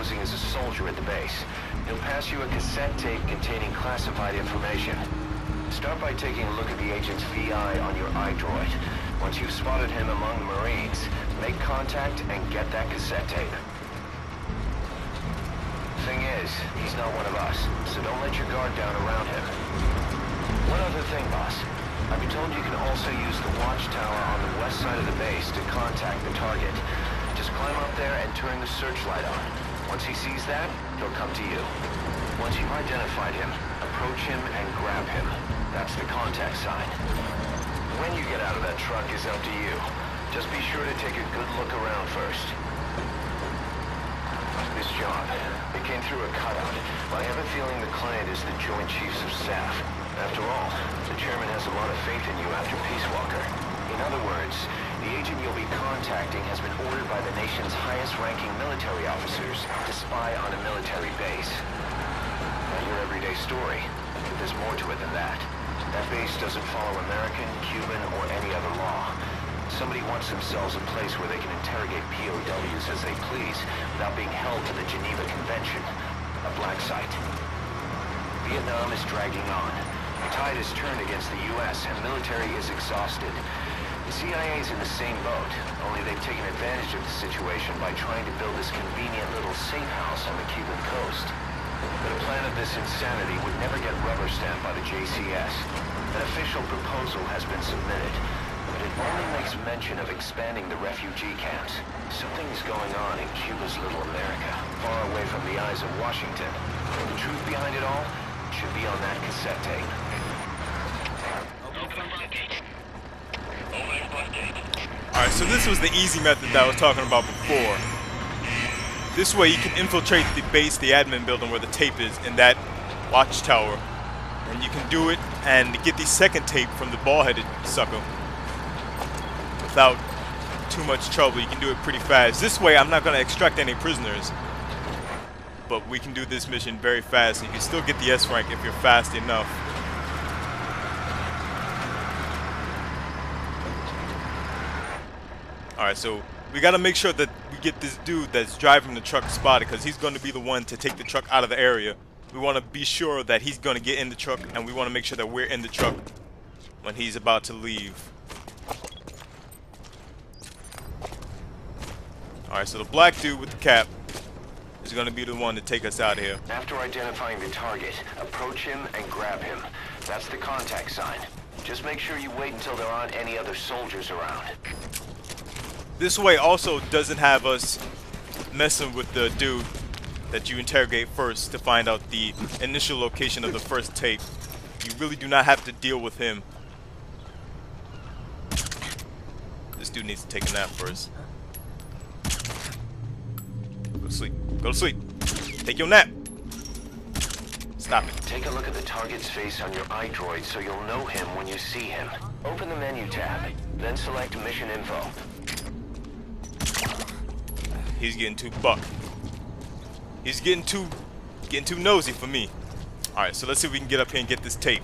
posing as a soldier at the base. He'll pass you a cassette tape containing classified information. Start by taking a look at the agent's VI on your iDroid. Once you've spotted him among the Marines, make contact and get that cassette tape. Thing is, he's not one of us, so don't let your guard down around him. One other thing, boss. I've been told you can also use the watchtower on the west side of the base to contact the target. Just climb up there and turn the searchlight on. Once he sees that, he'll come to you. Once you've identified him, approach him and grab him. That's the contact sign. When you get out of that truck is up to you. Just be sure to take a good look around first. This job, it came through a cutout, but I have a feeling the client is the Joint Chiefs of Staff. After all, the chairman has a lot of faith in you after Peace Walker. In other words, the agent you'll be contacting has been ordered by the nation's highest-ranking military officers to spy on a military base. Not your everyday story, but there's more to it than that. That base doesn't follow American, Cuban, or any other law. Somebody wants themselves a place where they can interrogate POWs as they please without being held to the Geneva Convention. A black site. Vietnam is dragging on. The tide has turned against the U.S. and military is exhausted. The CIA is in the same boat, only they've taken advantage of the situation by trying to build this convenient little safe house on the Cuban coast. But a plan of this insanity would never get rubber stamped by the JCS. An official proposal has been submitted, but it only makes mention of expanding the refugee camps. Something's going on in Cuba's little America, far away from the eyes of Washington. And the truth behind it all should be on that cassette tape. Alright, so this was the easy method that I was talking about before. This way you can infiltrate the base, the admin building where the tape is, in that watchtower. And you can do it and get the second tape from the ball-headed sucker without too much trouble. You can do it pretty fast. This way I'm not going to extract any prisoners, but we can do this mission very fast. You can still get the S rank if you're fast enough. Alright, so we got to make sure that we get this dude that's driving the truck spotted, because he's going to be the one to take the truck out of the area. We want to be sure that he's going to get in the truck, and we want to make sure that we're in the truck when he's about to leave. Alright, so the black dude with the cap is going to be the one to take us out of here. After identifying the target, approach him and grab him. That's the contact sign. Just make sure you wait until there aren't any other soldiers around. This way also doesn't have us messing with the dude that you interrogate first to find out the initial location of the first tape. You really do not have to deal with him. This dude needs to take a nap first. Go to sleep. Go to sleep. Take your nap. Stop it. Take a look at the target's face on your iDroid so you'll know him when you see him. Open the menu tab, then select Mission Info. He's getting too buck. He's getting too nosy for me. Alright, so let's see if we can get up here and get this tape.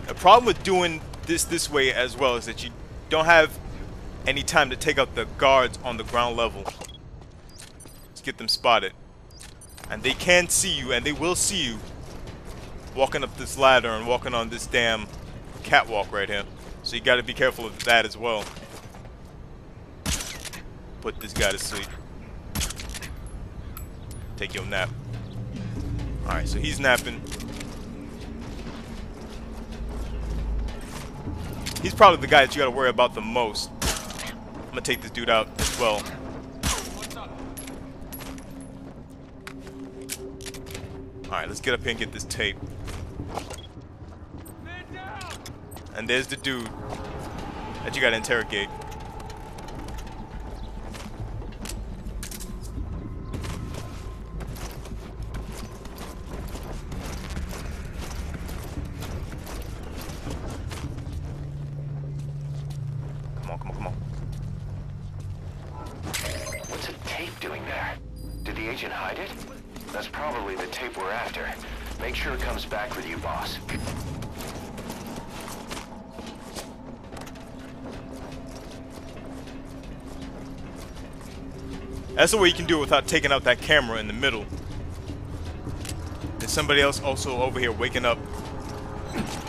The problem with doing this way as well is that you don't have any time to take out the guards on the ground level. Let's get them spotted. And they can see you, and they will see you walking up this ladder and walking on this damn catwalk right here. So you gotta be careful of that as well. Put this guy to sleep. Take your nap. Alright, so he's napping. He's probably the guy that you gotta worry about the most. I'm gonna take this dude out as well. Alright, let's get up here and get this tape. And there's the dude that you gotta interrogate. Come on. What's a tape doing there? Did the agent hide it? That's probably the tape we're after. Make sure it comes back with you, boss. That's the way you can do it without taking out that camera in the middle. There's somebody else also over here waking up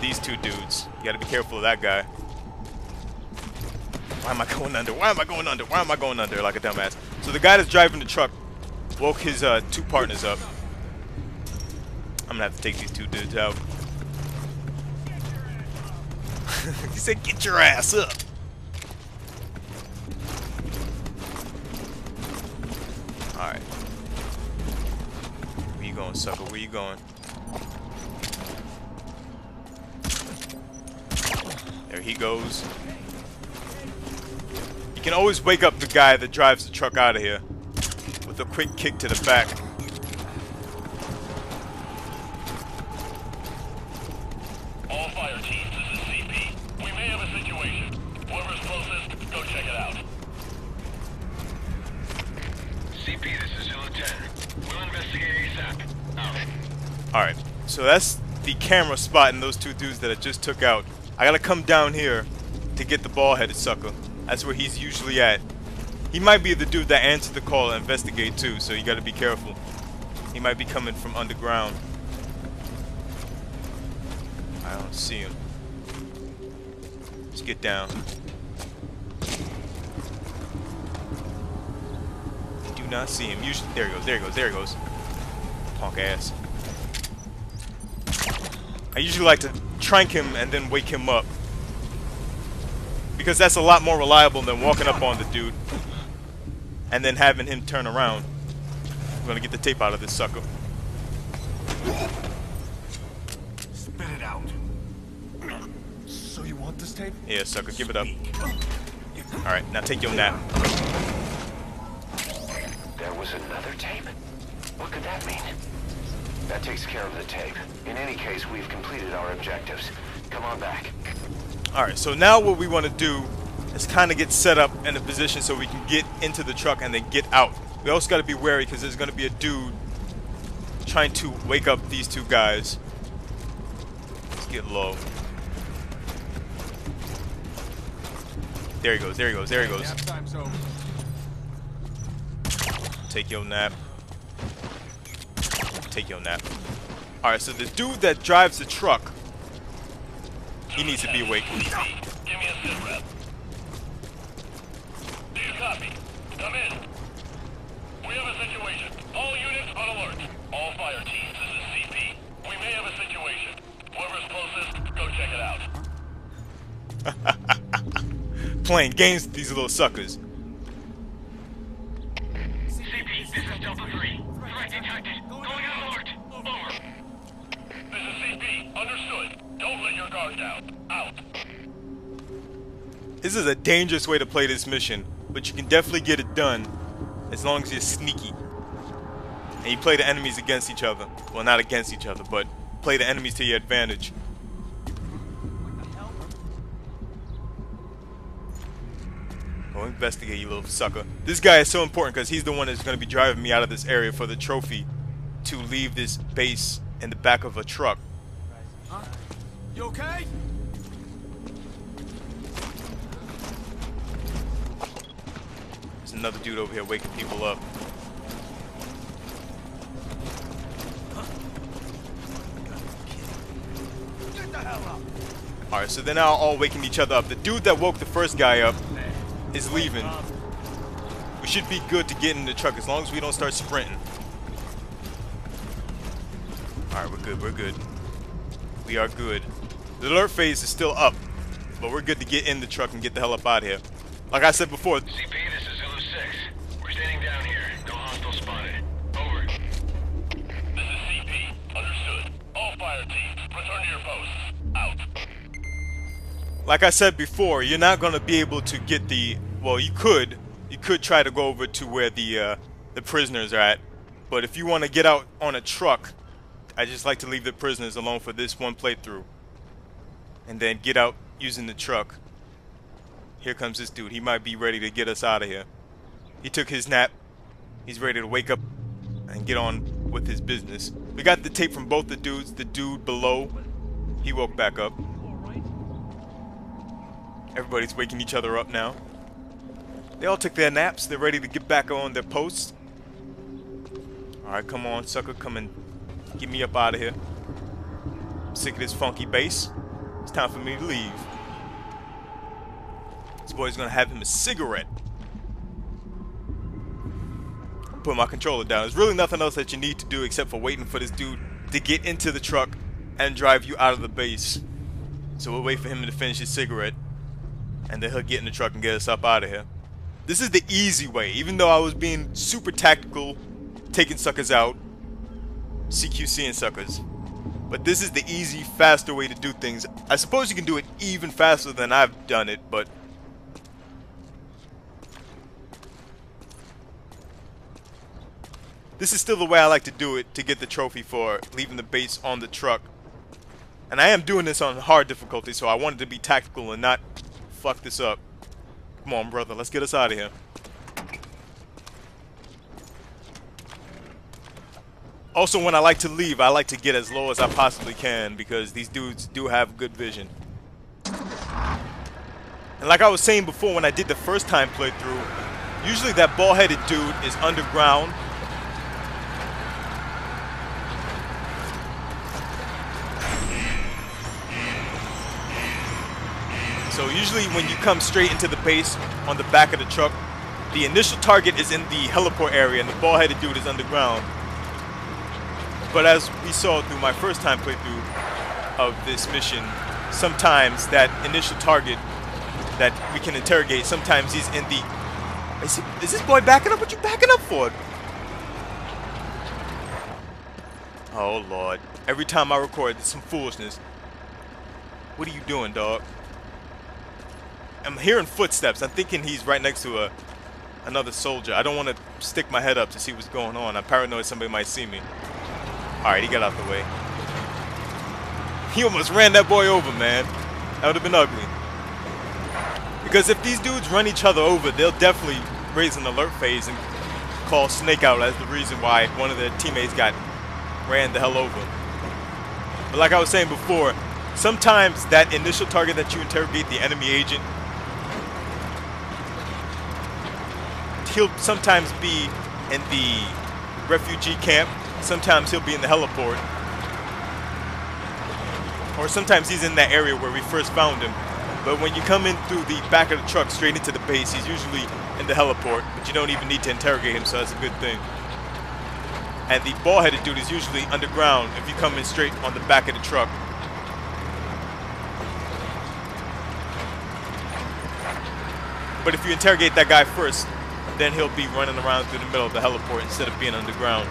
these two dudes. You gotta be careful of that guy. Why am I going under? Why am I going under? Why am I going under like a dumbass? So the guy that's driving the truck woke his two partners up. I'm gonna have to take these two dudes out. He said, "Get your ass up." Alright. Where you going, sucker? Where you going? There he goes. You can always wake up the guy that drives the truck out of here with a quick kick to the back. All fire teams, this is CP. We may have a situation. Whoever's closest, go check it out. CP, this is Zulu 10. We'll investigate ASAP. Out. Alright, so that's the camera spotting those two dudes that I just took out. I gotta come down here to get the ball-headed sucker. That's where he's usually at. He might be the dude that answered the call and investigate too, so you gotta be careful. He might be coming from underground. I don't see him. Let's get down. Do not see him. Usually, there he goes, there he goes, there he goes. Punk ass. I usually like to trank him and then wake him up, because that's a lot more reliable than walking up on the dude and then having him turn around. I'm gonna get the tape out of this sucker. Spit it out. So you want this tape? Yeah, sucker, give it up. Alright, now take your nap. There was another tape? What could that mean? That takes care of the tape. In any case, we've completed our objectives. Come on back. Alright, so now what we want to do is kind of get set up in a position so we can get into the truck and then get out. We also got to be wary because there's going to be a dude trying to wake up these two guys. Let's get low. There he goes, there he goes, there he goes. Nap time's over. Take your nap. Take your nap. Alright, so the dude that drives the truck, he needs to be awake. Give me a sit rep. Do you copy? Come in. We have a situation. All units on alert. All fire teams, this is CP. We may have a situation. Whoever's closest, go check it out. Playing games with these little suckers. CP, this is Delta 3. Threat detected. Going on alert. Over. This is CP. Understood. Don't let your guard down. Out. This is a dangerous way to play this mission, but you can definitely get it done as long as you're sneaky. And you play the enemies against each other. Well, not against each other, but play the enemies to your advantage. Go investigate, you little sucker. This guy is so important because he's the one that's going to be driving me out of this area for the trophy to leave this base in the back of a truck. Huh? You okay? There's another dude over here waking people up. Get the hell up! Alright, so they're now all waking each other up. The dude that woke the first guy up is leaving. We should be good to get in the truck as long as we don't start sprinting. Alright, we're good, we're good. We are good. The alert phase is still up, but we're good to get in the truck and get the hell up out of here. Like I said before, CP, this is Zulu 6. We're standing down here. No hostile spotted. Over. This is CP. Understood. All fire teams, return to your posts. Out. like I said before, you're not going to be able to get the, well, you could try to go over to where the prisoners are at, but if you want to get out on a truck, I just like to leave the prisoners alone for this one playthrough, and then get out using the truck. Here comes this dude. He might be ready to get us out of here. He took his nap. He's ready to wake up and get on with his business. We got the tape from both the dudes. The dude below, he woke back up. Everybody's waking each other up now. They all took their naps. They're ready to get back on their posts. Alright, come on, sucker. Come and get me up out of here. I'm sick of this funky bass. It's time for me to leave. This boy's gonna have him a cigarette. I'm putting my controller down. There's really nothing else that you need to do except for waiting for this dude to get into the truck and drive you out of the base. So we'll wait for him to finish his cigarette, and then he'll get in the truck and get us up out of here. This is the easy way, even though I was being super tactical, taking suckers out, CQCing suckers. But this is the easy, faster way to do things. I suppose you can do it even faster than I've done it, but this is still the way I like to do it to get the trophy for leaving the base on the truck. And I am doing this on hard difficulty, so I wanted to be tactical and not fuck this up. Come on, brother, let's get us out of here. Also, when I like to leave, I like to get as low as I possibly can because these dudes do have good vision. And like I was saying before when I did the first time playthrough, usually that bald-headed dude is underground. So usually when you come straight into the base on the back of the truck, the initial target is in the heliport area and the bald-headed dude is underground. But as we saw through my first time playthrough of this mission, sometimes that initial target that we can interrogate, sometimes he's in the... Is this boy backing up? What you backing up for? Oh Lord. Every time I record, it's some foolishness. What are you doing, dog? I'm hearing footsteps. I'm thinking he's right next to another soldier. I don't want to stick my head up to see what's going on. I'm paranoid somebody might see me. Alright, he got out the way. He almost ran that boy over, man. That would have been ugly. Because if these dudes run each other over, they'll definitely raise an alert phase and call Snake out as the reason why one of their teammates got ran the hell over. But like I was saying before, sometimes that initial target that you interrogate, the enemy agent, he'll sometimes be in the refugee camp, sometimes he'll be in the heliport, or sometimes he's in that area where we first found him. But when you come in through the back of the truck straight into the base, he's usually in the heliport, but you don't even need to interrogate him, so that's a good thing. And the bald-headed dude is usually underground if you come in straight on the back of the truck. But if you interrogate that guy first, then he'll be running around through the middle of the heliport instead of being underground.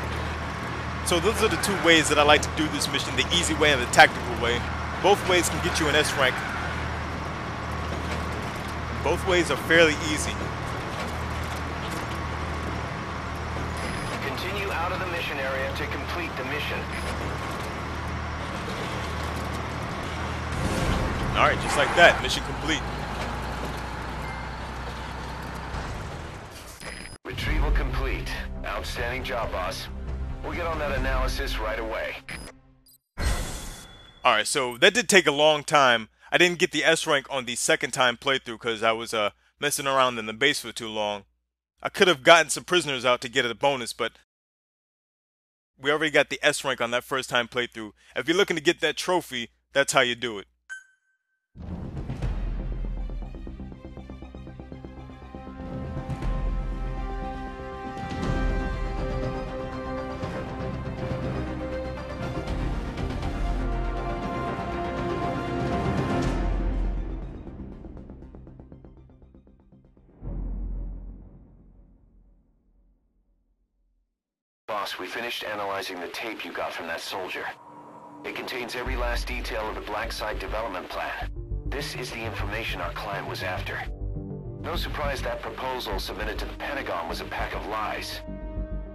So those are the two ways that I like to do this mission, the easy way and the tactical way. Both ways can get you an S rank. Both ways are fairly easy. Continue out of the mission area to complete the mission. Alright, just like that, mission complete. Retrieval complete. Outstanding job, boss. We'll get on that analysis right away. Alright, so that did take a long time. I didn't get the S rank on the second time playthrough because I was messing around in the base for too long. I could have gotten some prisoners out to get a bonus, but we already got the S rank on that first time playthrough. If you're looking to get that trophy, that's how you do it. Boss, we finished analyzing the tape you got from that soldier. It contains every last detail of the Black Site development plan. This is the information our client was after. No surprise that proposal submitted to the Pentagon was a pack of lies.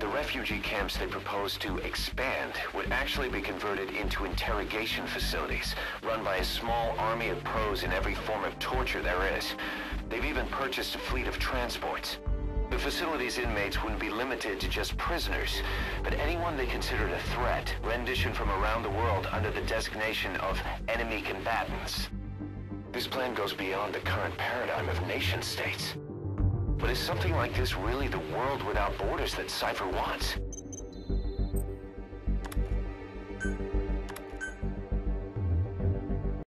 The refugee camps they proposed to expand would actually be converted into interrogation facilities, run by a small army of pros in every form of torture there is. They've even purchased a fleet of transports. The facility's inmates wouldn't be limited to just prisoners, but anyone they considered a threat, renditioned from around the world under the designation of enemy combatants. This plan goes beyond the current paradigm of nation-states. But is something like this really the world without borders that Cypher wants?